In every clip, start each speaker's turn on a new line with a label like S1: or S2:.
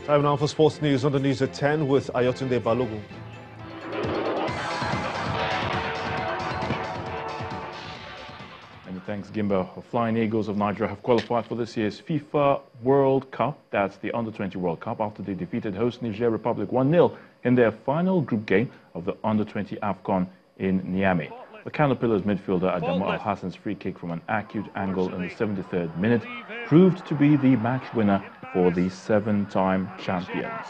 S1: Time now for sports news on the news at 10 with Ayotunde Balogun.
S2: Many thanks, Gimba. The Flying Eagles of Niger have qualified for this year's FIFA World Cup. That's the Under-20 World Cup after they defeated host Niger Republic 1-0 in their final group game of the Under-20 AFCON in Niamey. The Caterpillars midfielder Adamu Al-Hassan's free kick from an acute angle in the 73rd minute proved to be the match winner for the seven-time champions.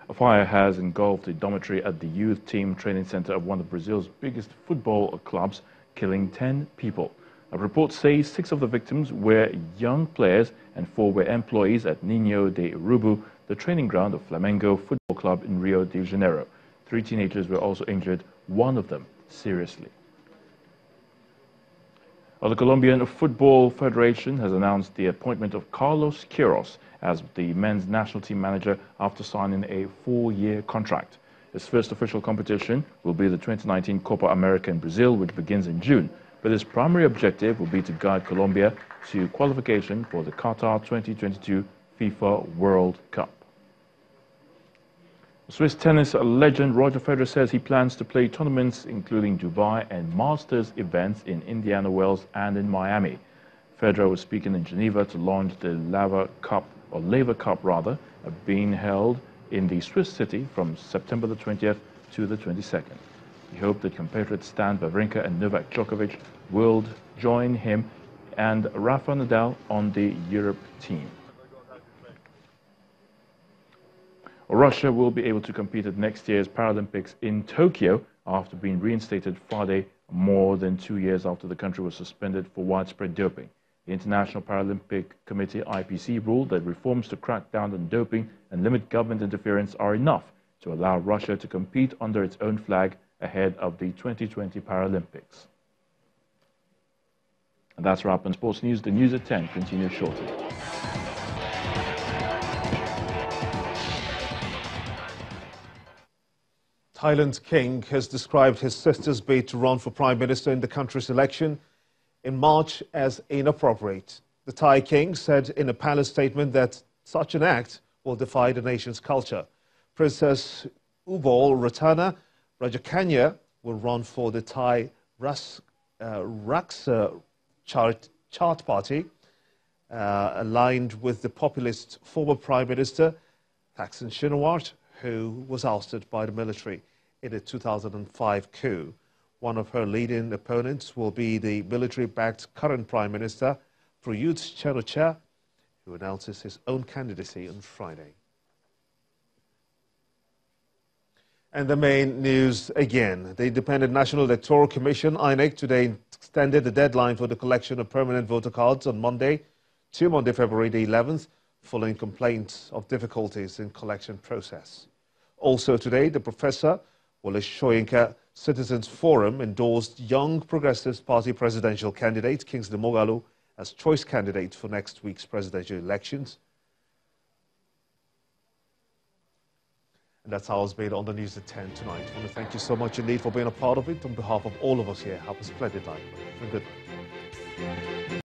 S2: A fire has engulfed a dormitory at the youth team training center of one of Brazil's biggest football clubs, killing 10 people. A report says 6 of the victims were young players and 4 were employees at Ninho de Urubu, the training ground of Flamengo Football Club in Rio de Janeiro. 3 teenagers were also injured, one of them seriously. The Colombian Football Federation has announced the appointment of Carlos Queiroz as the men's national team manager after signing a 4-year contract. His first official competition will be the 2019 Copa America in Brazil, which begins in June. But his primary objective will be to guide Colombia to qualification for the Qatar 2022 FIFA World Cup. Swiss tennis legend Roger Federer says he plans to play tournaments including Dubai and Masters events in Indiana Wells and in Miami. Federer was speaking in Geneva to launch the Laver Cup, being held in the Swiss city from September the 20th to the 22nd. He hoped that compatriots Stan Wawrinka and Novak Djokovic will join him and Rafa Nadal on the Europe team. Russia will be able to compete at next year's Paralympics in Tokyo after being reinstated Friday, more than 2 years after the country was suspended for widespread doping. The International Paralympic Committee, IPC, ruled that reforms to crack down on doping and limit government interference are enough to allow Russia to compete under its own flag ahead of the 2020 Paralympics. And that's a wrap on sports news. The news at 10 continues shortly.
S1: Thailand's king has described his sister's bid to run for prime minister in the country's election in March as inappropriate. The Thai king said in a palace statement that such an act will defy the nation's culture. Princess Ubol Ratana Rajakanya will run for the Thai Raksa Chart Party, aligned with the populist former Prime Minister Thaksin Shinawatra, who was ousted by the military in a 2005 coup. One of her leading opponents will be the military-backed current Prime Minister, Prayut Chan-o-cha, who announces his own candidacy on Friday. And the main news again. The Independent National Electoral Commission, INEC, today extended the deadline for the collection of permanent voter cards on Monday to Monday, February the 11th, following complaints of difficulties in collection process. Also today, the Professor Wole Soyinka Citizens Forum endorsed Young Progressives Party presidential candidate Kingsley Moghalu as choice candidate for next week's presidential elections. And that's how it's made on the news at 10 tonight. I want to thank you so much indeed for being a part of it. On behalf of all of us here, have a splendid night and good night.